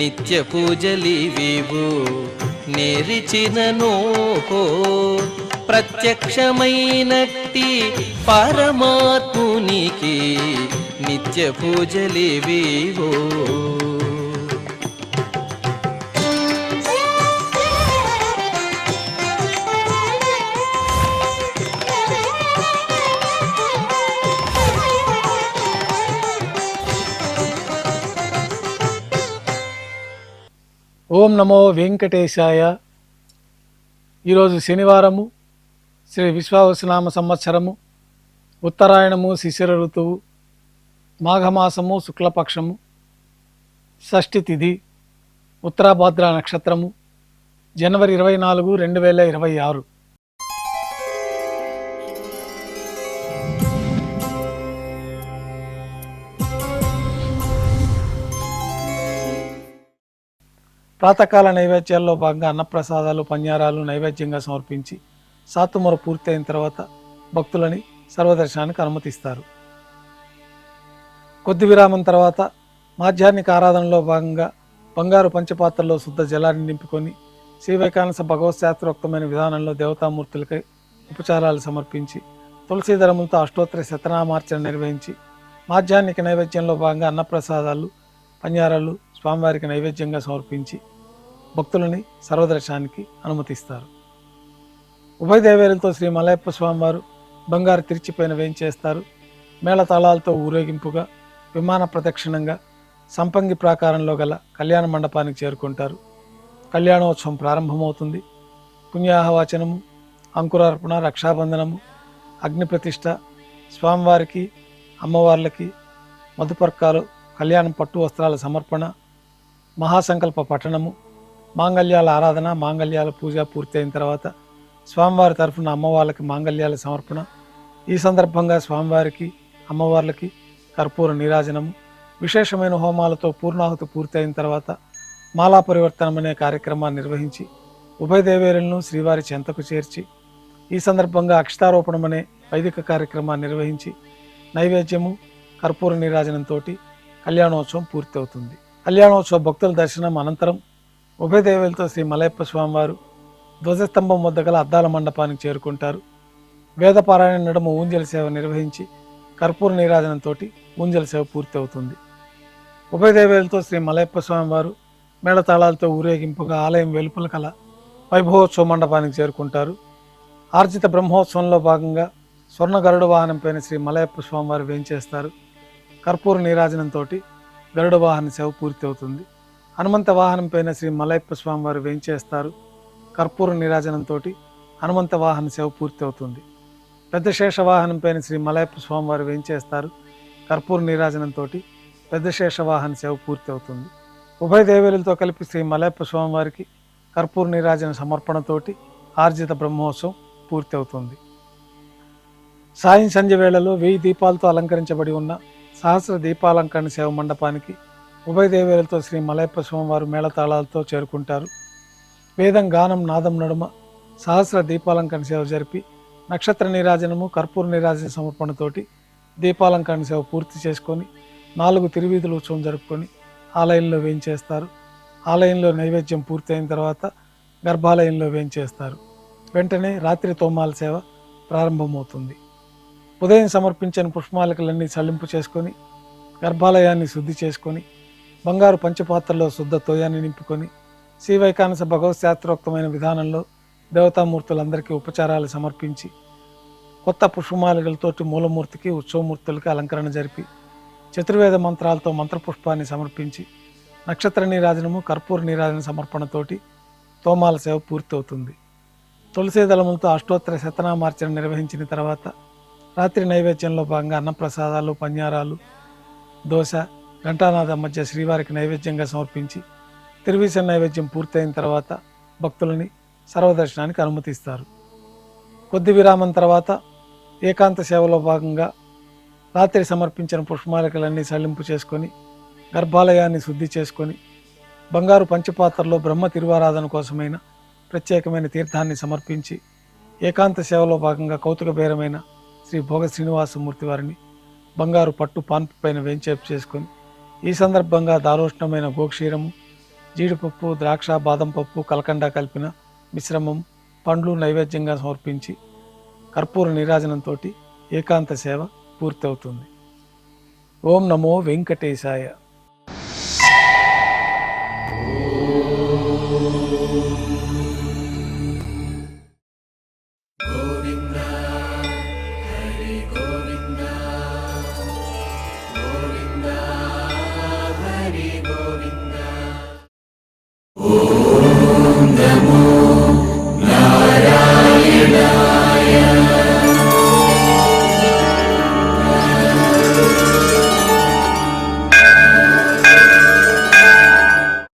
నిత్య పూజలివివు నేరిచినను ప్రత్యక్షమైనట్టి పరమాత్మునికి నిత్య పూజలివివో. ఓం నమో వెంకటేశాయ. ఈరోజు శనివారము, శ్రీ విశ్వావసునామ సంవత్సరము, ఉత్తరాయణము, శిశిర ఋతువు, మాఘమాసము, శుక్లపక్షము, షష్ఠి తిథి, ఉత్తరాభాద్ర నక్షత్రము, జనవరి 24, 2026. ప్రాతకాల నైవేద్యాల్లో భాగంగా అన్నప్రసాదాలు, పన్యారాలు నైవేద్యంగా సమర్పించి సాతుమర పూర్తి అయిన తర్వాత భక్తులని సర్వదర్శనానికి అనుమతిస్తారు. కొద్ది విరామం తర్వాత మాధ్యాహ్నిక ఆరాధనలో భాగంగా బంగారు పంచపాత్రలో శుద్ధ జలాన్ని నింపుకొని శ్రీవైకానస భగవత్ శాస్త్రోక్తమైన విధానంలో దేవతామూర్తులకై ఉపచారాలు సమర్పించి తులసీదళములతో అష్టోత్తర శతనామార్చన నిర్వహించి మాధ్యాహ్నిక నైవేద్యంలో భాగంగా అన్నప్రసాదాలు, పన్యారాలు స్వామివారికి నైవేద్యంగా సమర్పించి భక్తులని సర్వదర్శనానికి అనుమతిస్తారు. ఉభయ దేవేరులతో శ్రీ మలయప్ప స్వామివారు బంగారు తిరిచిపైన వేయించేస్తారు. మేళతాళాలతో ఊరేగింపుగా విమాన ప్రదక్షిణంగా సంపంగి ప్రాకారంలో గల కళ్యాణ మండపానికి చేరుకుంటారు. కళ్యాణోత్సవం ప్రారంభమవుతుంది. పుణ్యాహవాచనము, అంకురార్పణ, రక్షాబంధనము, అగ్నిప్రతిష్ఠ, స్వామివారికి అమ్మవార్లకి మధుపర్కాలు, కళ్యాణం పట్టు వస్త్రాల సమర్పణ, మహాసంకల్ప పఠనము, మాంగళ్యాల ఆరాధన, మాంగళ్యాల పూజ పూర్తి అయిన తర్వాత స్వామివారి తరఫున అమ్మవార్లకి మాంగళ్యాల సమర్పణ. ఈ సందర్భంగా స్వామివారికి అమ్మవార్లకి కర్పూర నీరాజనము, విశేషమైన హోమాలతో పూర్ణాహుతి పూర్తి అయిన తర్వాత మాలా పరివర్తనం అనే కార్యక్రమాన్ని నిర్వహించి ఉభయ దేవేరులను శ్రీవారి చెంతకు చేర్చి ఈ సందర్భంగా అక్షతారోపణం అనే వైదిక కార్యక్రమాన్ని నిర్వహించి నైవేద్యము, కర్పూర నీరాజనంతో కళ్యాణోత్సవం పూర్తి అవుతుంది. కళ్యాణోత్సవ భక్తుల దర్శనం అనంతరం ఉభయ దేవేలతో శ్రీ మలయప్ప స్వామివారు ధ్వజస్తంభం వద్ద గల అద్దాల మండపానికి చేరుకుంటారు. వేదపారాయణ నడుమ ఊంజల సేవ నిర్వహించి కర్పూర నీరాజనంతో ఊంజల సేవ పూర్తి అవుతుంది. ఉభయ దేవేలతో శ్రీ మలయప్ప స్వామివారు మేళతాళాలతో ఊరేగింపుగా ఆలయం వెలుపల కల వైభవోత్సవ మండపానికి చేరుకుంటారు. ఆర్జిత బ్రహ్మోత్సవంలో భాగంగా స్వర్ణ గరుడ వాహనంపైన శ్రీ మలయప్ప స్వామివారు వేయించేస్తారు. కర్పూర నీరాజనంతో గరుడ వాహన సేవ పూర్తి అవుతుంది. హనుమంత వాహనం పైన శ్రీ మలయప్ప స్వామివారు వేయించేస్తారు. కర్పూర నీరాజనంతో హనుమంత వాహన సేవ పూర్తి అవుతుంది. పెద్ద శేష వాహనం పైన శ్రీ మలయప్ప స్వామివారు వేయించేస్తారు. కర్పూర నీరాజనంతో పెద్ద శేష వాహన సేవ పూర్తి అవుతుంది. ఉభయ దేవేరులతో కలిపి శ్రీ మలయప్ప స్వామివారికి కర్పూర నీరాజన సమర్పణతోటి ఆర్జిత బ్రహ్మోత్సవం పూర్తి అవుతుంది. సాయం సంధ్య వేళలో 1000 దీపాలతో అలంకరించబడి ఉన్న సహస్ర దీపాలంకరణ సేవ మండపానికి ఉభయ దేవేరులతో శ్రీ మలయప్ప స్వామివారు మేళతాళాలతో చేరుకుంటారు. వేదం, గానం, నాదం నడుమ సహస్ర దీపాలంకరణ సేవ జరిపి నక్షత్ర నీరాజనము, కర్పూర నీరాజన సమర్పణతోటి దీపాలంకరణ సేవ పూర్తి చేసుకొని 4 తిరువీధుల ఉత్సవం జరుపుకొని ఆలయంలో వేయించేస్తారు. ఆలయంలో నైవేద్యం పూర్తి అయిన తర్వాత గర్భాలయంలో వేయించేస్తారు. వెంటనే రాత్రి తోమాల సేవ ప్రారంభమవుతుంది. ఉదయం సమర్పించిన పుష్పమాలికలన్నీ చల్లింపు చేసుకొని గర్భాలయాన్ని శుద్ధి చేసుకొని బంగారు పంచపాత్రలో శుద్ధ తోయాన్ని నింపుకొని శ్రీవైకానస భగవత్ శాస్త్రోక్తమైన విధానంలో దేవతామూర్తులందరికీ ఉపచారాలు సమర్పించి కొత్త పుష్పమాలికలతోటి మూలమూర్తికి, ఉత్సవమూర్తులకి అలంకరణ జరిపి చతుర్వేద మంత్రాలతో మంత్రపుష్పాన్ని సమర్పించి నక్షత్ర నీరాజనము, కర్పూర నీరాజన సమర్పణతోటి తోమాల సేవ పూర్తి అవుతుంది. తులసీ దళములతో అష్టోత్తర శతనామార్చన నిర్వహించిన తర్వాత రాత్రి నైవేద్యంలో భాగంగా అన్నప్రసాదాలు, పన్యారాలు, దోశ, ఘంటానాథం మధ్య శ్రీవారికి నైవేద్యంగా సమర్పించి తిరువీస నైవేద్యం పూర్తయిన తర్వాత భక్తులని సర్వదర్శనానికి అనుమతిస్తారు. కొద్ది విరామం తర్వాత ఏకాంత సేవలో భాగంగా రాత్రి సమర్పించిన పుష్పమాలికలన్నీ సల్లింపు చేసుకొని గర్భాలయాన్ని శుద్ధి చేసుకొని బంగారు పంచపాత్రలో బ్రహ్మ తిరువారాధన కోసమైన ప్రత్యేకమైన తీర్థాన్ని సమర్పించి ఏకాంత సేవలో భాగంగా కౌతుక బేరమైన శ్రీ భోగ శ్రీనివాసమూర్తి వారిని బంగారు పట్టు పాన్పు పైన వేంచేపు చేసుకొని ఈ సందర్భంగా దారోష్ణమైన గోక్షీరము, జీడిపప్పు, ద్రాక్ష, బాదం పప్పు, కలకండ కలిపిన మిశ్రమం, పండ్లు నైవేద్యంగా సమర్పించి కర్పూర నీరాజనంతో ఏకాంత సేవ పూర్తవుతుంది. ఓం నమో వెంకటేశాయ.